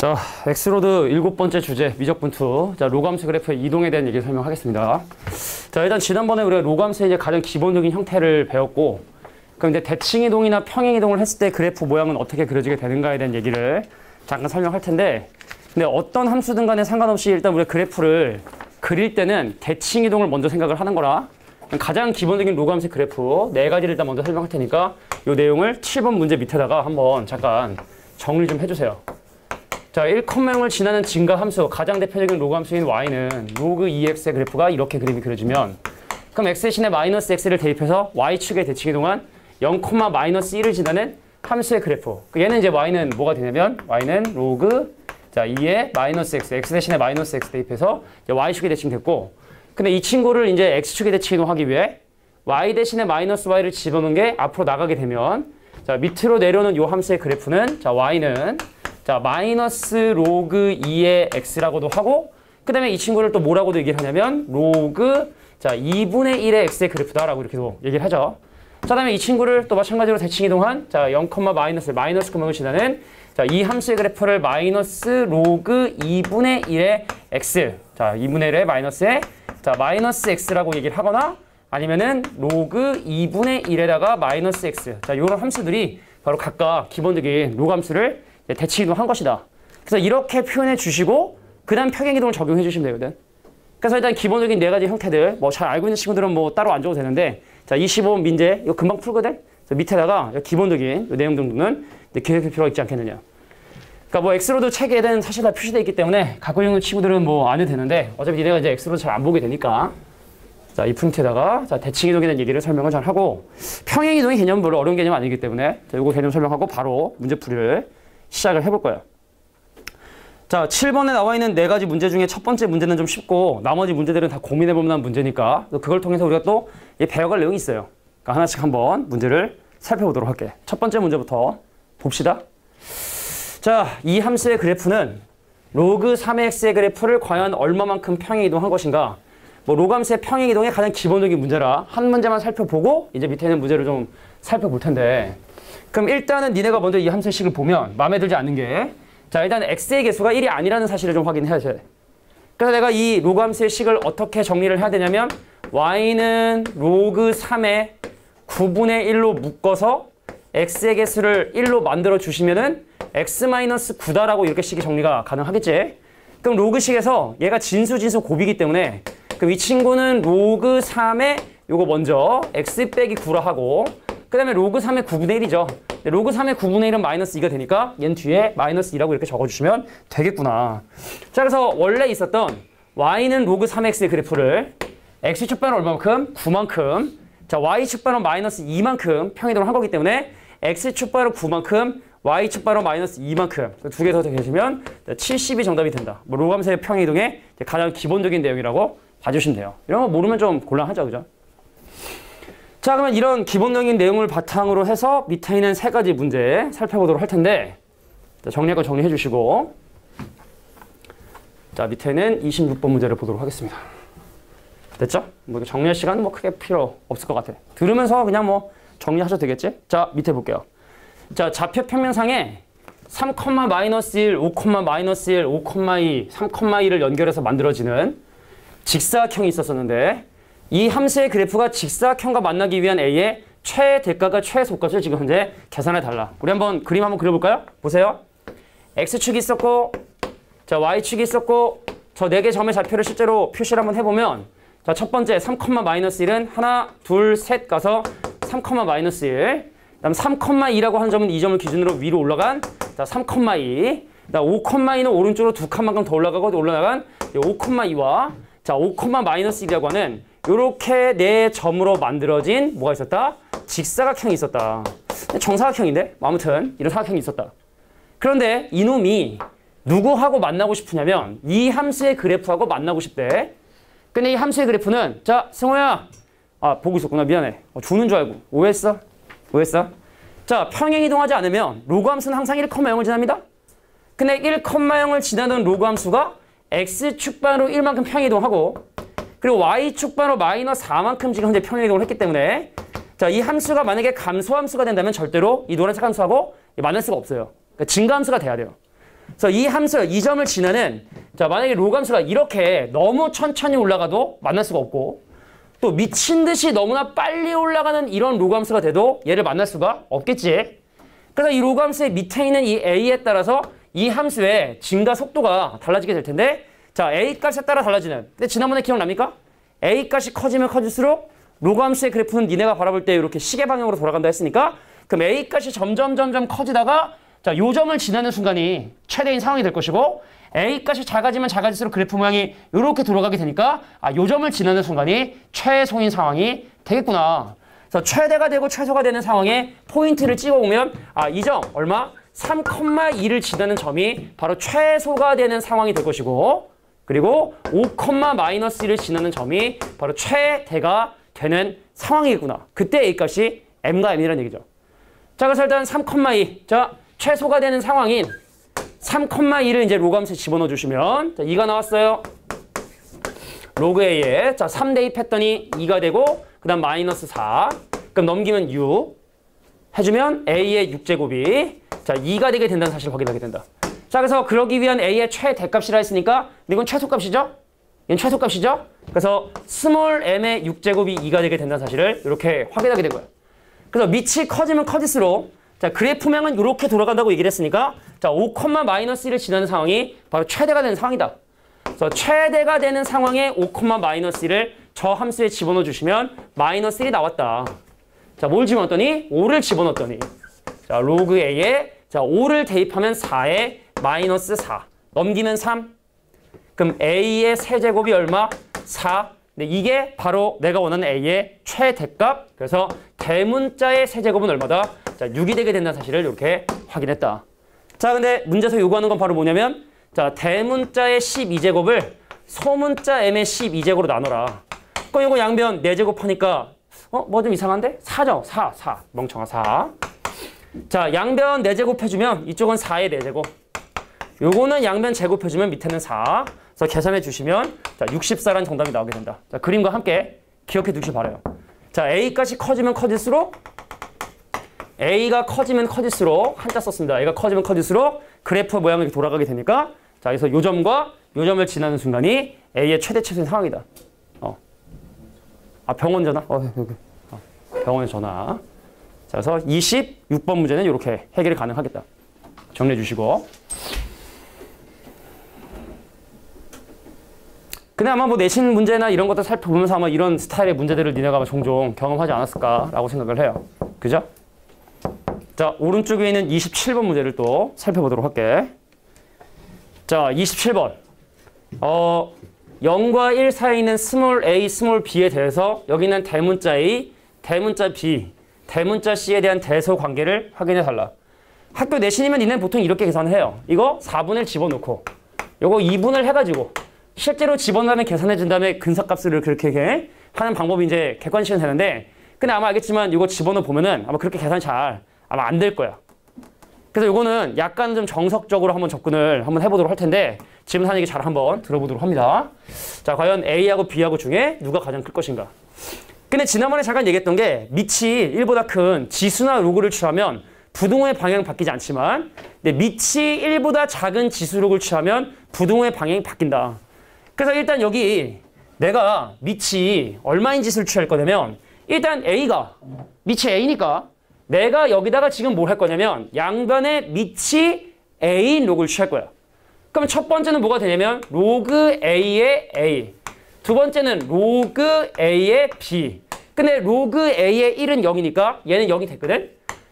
자, 엑스로드 7번째 주제, 미적분투. 자, 로그함수 그래프의 이동에 대한 얘기를 설명하겠습니다. 자, 일단 지난번에 우리가 로그함수의 이제 가장 기본적인 형태를 배웠고, 그럼 이제 대칭 이동이나 평행 이동을 했을 때 그래프 모양은 어떻게 그려지게 되는가에 대한 얘기를 잠깐 설명할 텐데, 근데 어떤 함수든 간에 상관없이 일단 우리가 그래프를 그릴 때는 대칭 이동을 먼저 생각을 하는 거라, 가장 기본적인 로그함수의 그래프 4가지를 일단 먼저 설명할 테니까 이 내용을 7번 문제 밑에다가 한번 잠깐 정리 좀 해주세요. 자, 1,0을 지나는 증가 함수, 가장 대표적인 로그 함수인 y는 로그 2x의 그래프가 이렇게 그림이 그려지면, 그럼 x 대신에 마이너스 x를 대입해서 y축의 대칭 이동한 0,-1을 지나는 함수의 그래프. 얘는 이제 y는 뭐가 되냐면 y는 로그 2의 마이너스 x 대신에 마이너스 x 대입해서 이제 y축의 대칭 됐고, 근데 이 친구를 이제 x축의 대칭 이동하기 위해 y 대신에 마이너스 y를 집어넣은 게 앞으로 나가게 되면, 자, 밑으로 내려오는 이 함수의 그래프는, 자, y는 자, 마이너스 로그 2의 x라고도 하고, 그 다음에 이 친구를 또 뭐라고도 얘기를 하냐면 로그 2분의 1의 x의 그래프다라고 이렇게도 얘기를 하죠. 자, 다음에 이 친구를 또 마찬가지로 대칭 이동한 자, 0, 마이너스 금액을 지나는 자, 이 함수의 그래프를 마이너스 로그 2분의 1의 x, 자, 2분의 1의 마이너스에 자, 마이너스 x라고 얘기를 하거나, 아니면은 로그 2분의 1에다가 마이너스 x. 자, 요런 함수들이 바로 각각 기본적인 로그 함수를 대칭 이동한 것이다. 그래서 이렇게 표현해 주시고 그 다음 평행 이동을 적용해 주시면 되거든. 그래서 일단 기본적인 4가지 형태들 뭐 잘 알고 있는 친구들은 뭐 따로 안 줘도 되는데, 자, 25번 민재 이거 금방 풀거든. 그래서 밑에다가 기본적인 내용 정도는 기억할 필요가 있지 않겠느냐. 그러니까 뭐 엑스로드 책에는 사실 다 표시되어 있기 때문에 갖고 있는 친구들은 뭐 안 해도 되는데, 어차피 니네가 이제 엑스로드 잘 안 보게 되니까, 자, 이 프린트에다가 자, 대칭 이동에 대한 얘기를 설명을 잘 하고, 평행 이동의 개념은 별로 어려운 개념 아니기 때문에 자, 요거 개념 설명하고 바로 문제풀이를 시작을 해볼 거예요. 자, 7번에 나와 있는 4가지 문제 중에 첫 번째 문제는 좀 쉽고, 나머지 문제들은 다 고민해 볼 만한 문제니까 그걸 통해서 우리가 또 배워갈 내용이 있어요. 그러니까 하나씩 한번 문제를 살펴보도록 할게. 첫 번째 문제부터 봅시다. 자, 이 함수의 그래프는 로그 3의 x의 그래프를 과연 얼마만큼 평행 이동한 것인가. 뭐 로그 함수의 평행 이동의 가장 기본적인 문제라 한 문제만 살펴보고 이제 밑에 있는 문제를 좀 살펴볼 텐데, 그럼 일단은 니네가 먼저 이 함수의 식을 보면 마음에 들지 않는 게, 자, 일단 x의 개수가 1이 아니라는 사실을 좀 확인해야 돼. 그래서 내가 이 로그 함수의 식을 어떻게 정리를 해야 되냐면, y는 로그 3의 9분의 1로 묶어서 x의 개수를 1로 만들어 주시면은 x-9다라고 이렇게 식이 정리가 가능하겠지. 그럼 로그식에서 얘가 진수 곱이기 때문에, 그럼 이 친구는 로그 3의 요거 먼저 x 빼기 9라 하고, 그 다음에 로그 3의 9분의 1이죠. 로그 3의 9분의 1은 마이너스 2가 되니까 얘는 뒤에 마이너스 2라고 이렇게 적어주시면 되겠구나. 자, 그래서 원래 있었던 y는 로그 3x의 그래프를 x축변은 얼마만큼? 9만큼. 자, y축변은 마이너스 2만큼 평행이동을 한 거기 때문에 x축변은 9만큼, y축변은 마이너스 2만큼. 두 개 더 계시면 70이 정답이 된다. 뭐 로그 함수의 평행이동의 가장 기본적인 내용이라고 봐주시면 돼요. 이런 거 모르면 좀 곤란하죠, 그죠? 자, 그러면 이런 기본적인 내용을 바탕으로 해서 밑에 있는 3가지 문제 살펴보도록 할 텐데, 자, 정리할 거 정리해 주시고, 자, 밑에는 26번 문제를 보도록 하겠습니다. 됐죠? 뭐 정리할 시간은 뭐 크게 필요 없을 것 같아. 들으면서 그냥 뭐 정리하셔도 되겠지? 자, 밑에 볼게요. 자, 좌표 평면상에 3, 마이너스 1, 5, 마이너스 1, 5, 2, 3, 2를 연결해서 만들어지는 직사각형이 있었었는데, 이 함수의 그래프가 직사각형과 만나기 위한 A의 최대값과 최소값을 지금 현재 계산해 달라. 우리 한번 그림 한번 그려볼까요? 보세요. X축이 있었고, 자, Y축이 있었고, 저 4개 점의 좌표를 실제로 표시를 한번 해보면, 자, 첫 번째 3, 마이너스 1은 하나, 둘, 셋 가서 3, 마이너스 1. 그다음 3,2라고 하는 점은 이 점을 기준으로 위로 올라간 자, 3,2. 그다음 5,2는 오른쪽으로 2칸만큼 더 올라가고 올라간 5,2와 자, 5, 마이너스 1이라고 하는 요렇게 4점으로 만들어진 뭐가 있었다? 직사각형이 있었다. 정사각형인데? 아무튼 이런 사각형이 있었다. 그런데 이놈이 누구하고 만나고 싶으냐면 이 함수의 그래프하고 만나고 싶대. 근데 이 함수의 그래프는, 자, 승호야. 아, 보고 있었구나. 미안해. 주는 줄 알고. 오해했어? 자, 평행 이동하지 않으면 로그 함수는 항상 1,0을 지납니다. 근데 1,0을 지나는 로그 함수가 x축반으로 1만큼 평행 이동하고, 그리고 y축반으로 마이너스 4만큼 지금 현재 평행 이동을 했기 때문에, 자, 이 함수가 만약에 감소함수가 된다면 절대로 이 노란색 함수하고 만날 수가 없어요. 그러니까 증가함수가 돼야 돼요. 그래서 이 함수, 이 점을 지나는 자 만약에 로감수가 이렇게 너무 천천히 올라가도 만날 수가 없고 또 미친 듯이 너무나 빨리 올라가는 이런 로감수가 돼도 얘를 만날 수가 없겠지. 그래서 이 로감수의 밑에 있는 이 a에 따라서 이 함수의 증가 속도가 달라지게 될 텐데 자 a 값에 따라 달라지는 근데 지난번에 기억납니까? a 값이 커지면 커질수록 로감수의 그래프는 니네가 바라볼 때 이렇게 시계 방향으로 돌아간다 했으니까 그럼 a 값이 점점 커지다가 자 요 점을 지나는 순간이 최대인 상황이 될 것이고 a 값이 작아지면 작아질수록 그래프 모양이 이렇게 돌아가게 되니까 요 점을 지나는 순간이 최소인 상황이 되겠구나. 그래서 최대가 되고 최소가 되는 상황에 포인트를 찍어보면 이 점 얼마? 3,2를 지나는 점이 바로 최소가 되는 상황이 될 것이고 그리고 5,-1을 지나는 점이 바로 최대가 되는 상황이겠구나. 그때 a 값이 m과 m이라는 얘기죠. 자 그래서 일단 3,2 자 최소가 되는 상황인 3,2를 이제 로감수에 집어넣어 주시면 자 2가 나왔어요. 로그 a에 자 3 대입했더니 2가 되고 그 다음 마이너스 4 그럼 넘기면 6 해주면 a의 6제곱이 자 2가 되게 된다는 사실을 확인하게 된다. 자 그래서 그러기 위한 a의 최대값이라 했으니까 이건 최소값이죠? 얘는 최소값이죠? 그래서 스몰 m의 6제곱이 2가 되게 된다는 사실을 이렇게 확인하게 되고요. 그래서 밑이 커지면 커질수록 자 그래프명은 이렇게 돌아간다고 얘기를 했으니까 자 5,-1을 지나는 상황이 바로 최대가 되는 상황이다. 그래서 최대가 되는 상황에 5,-1을 저 함수에 집어넣어 주시면 마이너스 1이 나왔다. 자 뭘 집어넣었더니 5를 집어넣었더니 자 로그 a에 자 5를 대입하면 4에 마이너스 4 넘기면 3 그럼 a의 세제곱이 얼마? 4 근데 이게 바로 내가 원하는 a의 최대값 그래서 대문자의 세제곱은 얼마다? 자 6이 되게 된다는 사실을 이렇게 확인했다. 자 근데 문제에서 요구하는 건 바로 뭐냐면 자 대문자의 12제곱을 소문자 m의 12제곱으로 나눠라. 그럼 이거 양변 4제곱 하니까 뭐 좀 이상한데? 4죠? 4 멍청아 4 자 양변 4제곱 해주면 이쪽은 4의 4제곱 요거는 양변 제곱해주면 밑에는 4 그래서 계산해 주시면 자 64라는 정답이 나오게 된다. 자 그림과 함께 기억해 두시기 바라요. 자 a값이 커지면 커질수록 a가 커지면 커질수록 한자 썼습니다. a가 커지면 커질수록 그래프 모양이 이렇게 돌아가게 되니까 자 그래서 요 점과 요 점을 지나는 순간이 a의 최대 최소인 상황이다. 병원 전화? 병원 전화. 자, 그래서 26번 문제는 이렇게 해결이 가능하겠다. 정리해 주시고. 근데 아마 뭐 내신 문제나 이런 것들 살펴보면서 아마 이런 스타일의 문제들을 니네가 종종 경험하지 않았을까라고 생각을 해요. 그죠? 자, 오른쪽에 있는 27번 문제를 또 살펴보도록 할게. 자, 27번. 0과 1 사이에 있는 스몰 a, 스몰 b에 대해서 여기 있는 대문자 a, 대문자 b, 대문자 c에 대한 대소 관계를 확인해 달라. 학교 내신이면 니네는 보통 이렇게 계산을 해요. 이거 4분을 집어넣고 요거 2분을 해가지고 실제로 집어넣으면 계산해 준 다음에 근사값을 그렇게 하는 방법이 이제 객관식은 되는데 근데 아마 알겠지만 이거 집어넣어 보면은 아마 그렇게 계산이 잘 아마 안 될 거야. 그래서 요거는 약간 좀 정석적으로 한번 접근을 한번 해보도록 할 텐데 지금 하는 얘기 잘 한번 들어보도록 합니다. 자, 과연 A하고 B하고 중에 누가 가장 클 것인가? 근데 지난번에 잠깐 얘기했던 게 밑이 1보다 큰 지수나 로그를 취하면 부등호의 방향은 바뀌지 않지만 근데 밑이 1보다 작은 지수록을 취하면 부등호의 방향이 바뀐다. 그래서 일단 여기 내가 밑이 얼마인 지수를 취할 거냐면 일단 A가 밑이 A니까 내가 여기다가 지금 뭘 할 거냐면 양변의 밑이 A인 로그를 취할 거야. 그럼 첫 번째는 뭐가 되냐면 로그 A의 A. 두 번째는 로그 A의 B. 근데 로그 A의 1은 0이니까 얘는 0이 됐거든?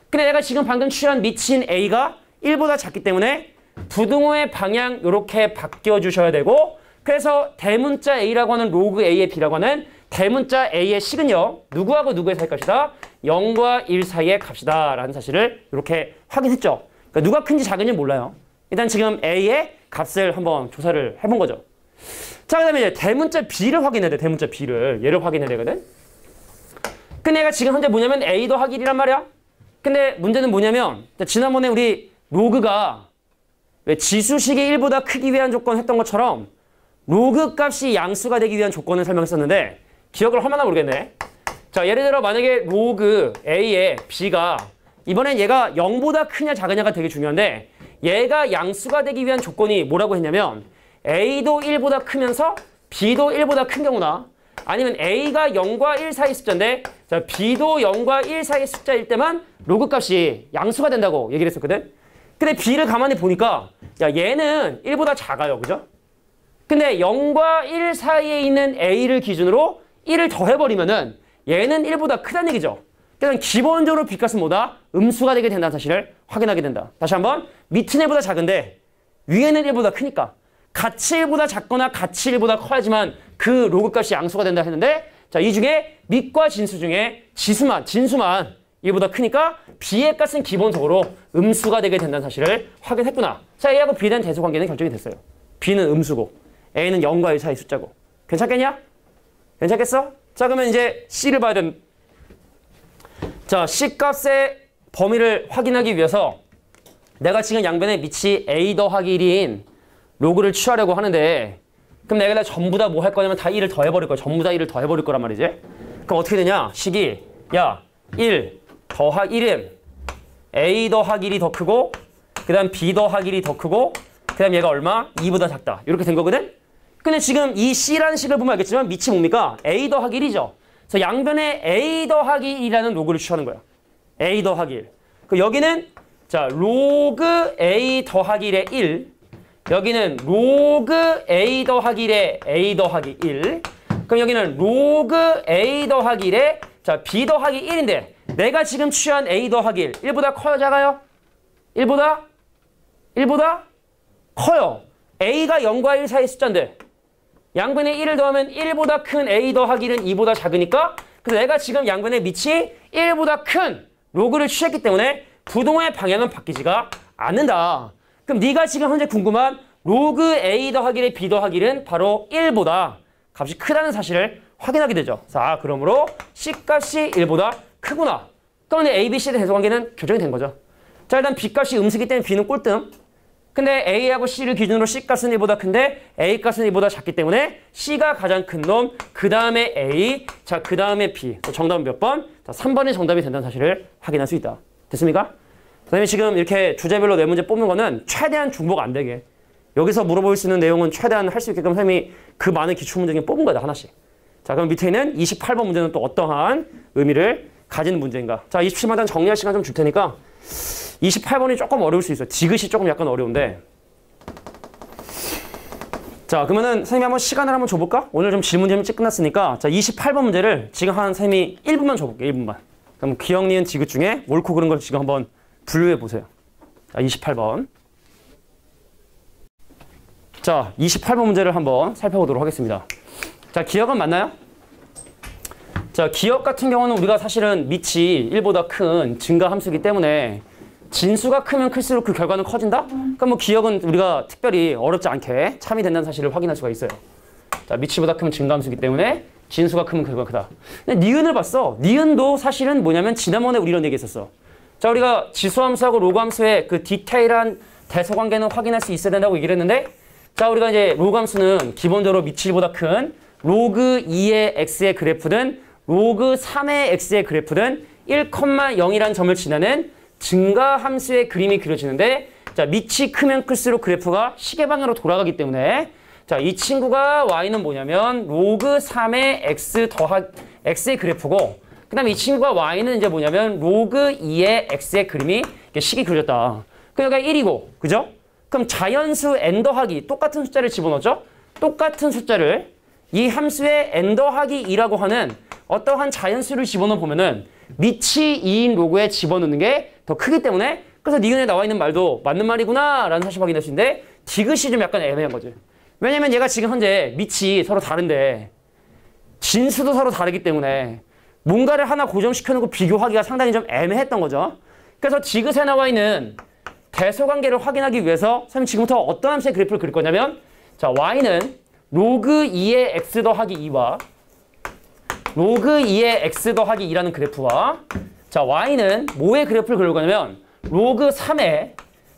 근데 내가 지금 방금 취한 밑인 A가 1보다 작기 때문에 부등호의 방향 이렇게 바뀌어주셔야 되고 그래서 대문자 A라고 하는 로그 A의 B라고 하는 대문자 A의 식은요. 누구하고 누구의 사이 값이다? 0과 1 사이의 값이다 라는 사실을 이렇게 확인했죠. 그러니까 누가 큰지 작은지 몰라요. 일단 지금 A의 값을 한번 조사를 해본 거죠. 자, 그 다음에 이제 대문자 B를 확인해야 돼. 대문자 B를. 얘를 확인해야 되거든. 근데 얘가 지금 현재 뭐냐면 A 더하기 1이란 말이야. 근데 문제는 뭐냐면 지난번에 우리 로그가 왜 지수식이 1보다 크기 위한 조건 했던 것처럼 로그 값이 양수가 되기 위한 조건을 설명했었는데 기억을 하려나 모르겠네. 자, 예를 들어 만약에 로그 A의 B가 이번엔 얘가 0보다 크냐 작으냐가 되게 중요한데 얘가 양수가 되기 위한 조건이 뭐라고 했냐면 A도 1보다 크면서 B도 1보다 큰 경우나 아니면 A가 0과 1 사이 숫자인데 자, B도 0과 1 사이 숫자일 때만 로그 값이 양수가 된다고 얘기를 했었거든. 근데 B를 가만히 보니까 야 얘는 1보다 작아요. 그죠? 근데 0과 1 사이에 있는 A를 기준으로 1을 더해버리면은 얘는 1보다 크다는 얘기죠. 그래서 기본적으로 B값은 뭐다? 음수가 되게 된다는 사실을 확인하게 된다. 다시 한번 밑은 1보다 작은데 위에는 1보다 크니까 같이 1보다 작거나 같이 1보다 커야지만 그 로그 값이 양수가 된다 했는데 자, 이 중에 밑과 진수 중에 진수만 1보다 크니까 B의 값은 기본적으로 음수가 되게 된다는 사실을 확인했구나. 자, A하고 B에 대한 대소 관계는 결정이 됐어요. B는 음수고 A는 0과 1 사이 숫자고. 괜찮겠냐? 괜찮겠어? 자, 그러면 이제 C를 봐야 됩니다. 자, C값의 범위를 확인하기 위해서 내가 지금 양변의 밑이 A 더하기 1인 로그를 취하려고 하는데 그럼 내가 전부 다 뭐 할 거냐면 다 1을 더해버릴 거야. 전부 다 1을 더해버릴 거란 말이지. 그럼 어떻게 되냐? 식이 야 1 더하기 1은 A 더하기 1이 더 크고 그 다음 B 더하기 1이 더 크고 그 다음 얘가 얼마? 2보다 작다. 이렇게 된 거거든? 근데 지금 이 C라는 식을 보면 알겠지만 밑이 뭡니까? A 더하기 1이죠. 그래서 양변에 A 더하기 1이라는 로그를 취하는 거야. A 더하기 1. 그 여기는 자 로그 A 더하기 1의 1. 여기는 로그 A 더하기 1의 A 더하기 1. 그럼 여기는 로그 A 더하기 1의 자 B 더하기 1인데 내가 지금 취한 A 더하기 1. 1보다 커요? 작아요? 1보다 커요. A가 0과 1 사이 숫자인데 양변에 1을 더하면 1보다 큰 A 더하기 1은 2보다 작으니까 그래서 내가 지금 양변의 밑이 1보다 큰 로그를 취했기 때문에 부동의 방향은 바뀌지가 않는다. 그럼 네가 지금 현재 궁금한 로그 A 더하기 1의 B 더하기 1은 바로 1보다 값이 크다는 사실을 확인하게 되죠. 자, 그러므로 C값이 1보다 크구나. 그러면 A, B, C의 대소관계는 결정이 된 거죠. 자, 일단 B값이 음수기 때문에 B는 꼴등. 근데 A하고 C를 기준으로 C값은 1보다 큰데 A값은 1보다 작기 때문에 C가 가장 큰 놈, 그 다음에 A, 자, 그 다음에 B. 정답은 몇 번? 자, 3번이 정답이 된다는 사실을 확인할 수 있다. 됐습니까? 선생님이 지금 이렇게 주제별로 네 문제 뽑는 거는 최대한 중복 안 되게. 여기서 물어볼 수 있는 내용은 최대한 할 수 있게끔 선생님이 그 많은 기출문제 중에 뽑은 거다, 하나씩. 자, 그럼 밑에 있는 28번 문제는 또 어떠한 의미를 가지는 문제인가? 자, 27번 정리할 시간 좀 줄 테니까 28번이 조금 어려울 수 있어요. 지그시 조금 약간 어려운데. 자, 그러면은 선생님이 한번 시간을 한번 줘볼까? 오늘 좀 질문 좀 일찍 끝났으니까 자, 28번 문제를 지금 한 선생님이 1분만 줘볼게요. 1분만. 그럼 기억, 니은, 디귿 중에 옳고 그른 걸 지금 한번 분류해 보세요. 자, 28번. 자, 28번 문제를 한번 살펴보도록 하겠습니다. 자, 기억은 맞나요? 자, 기억 같은 경우는 우리가 사실은 밑이 1보다 큰 증가 함수이기 때문에 진수가 크면 클수록 그 결과는 커진다? 그러니까 뭐 기억은 우리가 특별히 어렵지 않게 참이 된다는 사실을 확인할 수가 있어요. 자, 밑이보다 크면 증가 함수이기 때문에 진수가 크면 결과가 크다. 근데 니은을 봤어. 니은도 사실은 뭐냐면 지난번에 우리 이런 얘기 했었어. 자, 우리가 지수함수하고 로그함수의 그 디테일한 대소관계는 확인할 수 있어야 된다고 얘기를 했는데 자, 우리가 이제 로그함수는 기본적으로 밑이 1보다 큰 로그 2의 x의 그래프든 로그 3의 x의 그래프든 1,0이라는 점을 지나는 증가함수의 그림이 그려지는데 자, 밑이 크면 클수록 그래프가 시계 방향으로 돌아가기 때문에 자, 이 친구가 y는 뭐냐면 로그 3의 x의 그래프고 그 다음에 이 친구가 y는 이제 뭐냐면 로그 2의 x의 그림이 식이 그려졌다. 그럼 여기가 1이고 그죠? 그럼 자연수 n 더하기 똑같은 숫자를 집어넣죠? 똑같은 숫자를 이 함수의 n 더하기 2라고 하는 어떠한 자연수를 집어넣어 보면은 밑이 2인 로그에 집어넣는 게 더 크기 때문에 그래서 니은에 나와 있는 말도 맞는 말이구나 라는 사실 확인할 수 있는데 디귿이 좀 약간 애매한 거지. 왜냐면 얘가 지금 현재 밑이 서로 다른데 진수도 서로 다르기 때문에 뭔가를 하나 고정시켜놓고 비교하기가 상당히 좀 애매했던 거죠. 그래서 디귿에 나와 있는 대소관계를 확인하기 위해서 선생님 지금부터 어떤 함수의 그래프를 그릴 거냐면 자, y는 로그 2의 x 더하기 2와 로그 2의 x 더하기 2라는 그래프와 자, y는 뭐의 그래프를 그릴 거냐면 로그 3의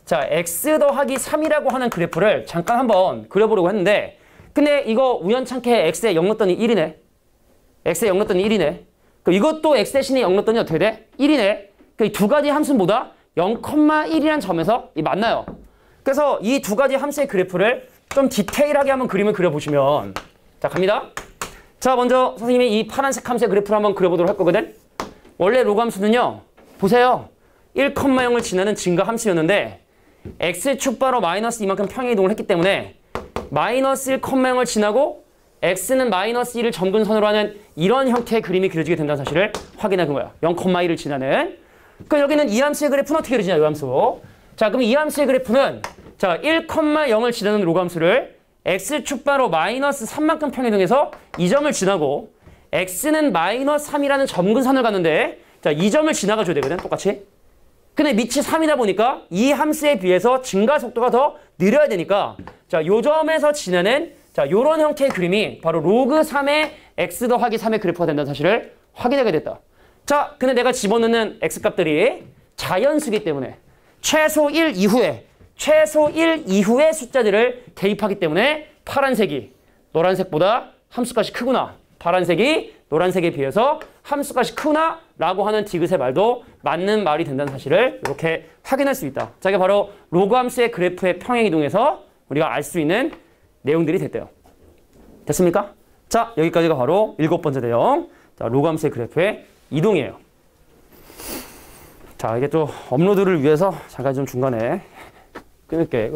자, x 더하기 3이라고 하는 그래프를 잠깐 한번 그려보려고 했는데 근데 이거 우연찮게 x에 0 넣었더니 1이네. x에 0 넣었더니 1이네. 이것도 x 대신에 0 넣었더니 어떻게 돼? 1이네. 그 두 가지 함수는 뭐다? 0,1이라는 점에서 만나요. 그래서 이 두 가지 함수의 그래프를 좀 디테일하게 한번 그림을 그려보시면 자, 갑니다. 자, 먼저 선생님이 이 파란색 함수의 그래프를 한번 그려보도록 할 거거든. 원래 로그 함수는요. 보세요. 1,0을 지나는 증가 함수였는데 x축 바로 마이너스 이만큼 평행 이동을 했기 때문에 마이너스 1,0을 지나고 x는 마이너스 1을 점근선으로 하는 이런 형태의 그림이 그려지게 된다는 사실을 확인하는 거야. 0,1을 지나는. 그럼 여기는 이 함수의 그래프는 어떻게 그려지냐, 이 함수. 자, 그럼 이 함수의 그래프는 자, 1,0을 지나는 로그 함수를 x축 바로 마이너스 3만큼 평행 이동해서 이 점을 지나고 x는 마이너스 3이라는 점근선을 갔는데 자, 이 점을 지나가줘야 되거든, 똑같이. 근데 밑이 3이다 보니까 이 함수에 비해서 증가 속도가 더 느려야 되니까 자, 요 점에서 지나는 자, 요런 형태의 그림이 바로 로그 3의 x 더하기 3의 그래프가 된다는 사실을 확인하게 됐다. 자, 근데 내가 집어넣는 x값들이 자연수기 때문에 최소 1 이후의 숫자들을 대입하기 때문에 파란색이 노란색보다 함수값이 크구나. 파란색이 노란색에 비해서 함수값이 크구나 라고 하는 디귿의 말도 맞는 말이 된다는 사실을 이렇게 확인할 수 있다. 자, 이게 바로 로그 함수의 그래프의 평행이동에서 우리가 알 수 있는 내용들이 됐대요. 됐습니까? 자, 여기까지가 바로 7번째 내용. 자, 로그 함수의 그래프의 이동이에요. 자, 이게 또 업로드를 위해서 잠깐 좀 중간에 끊을게.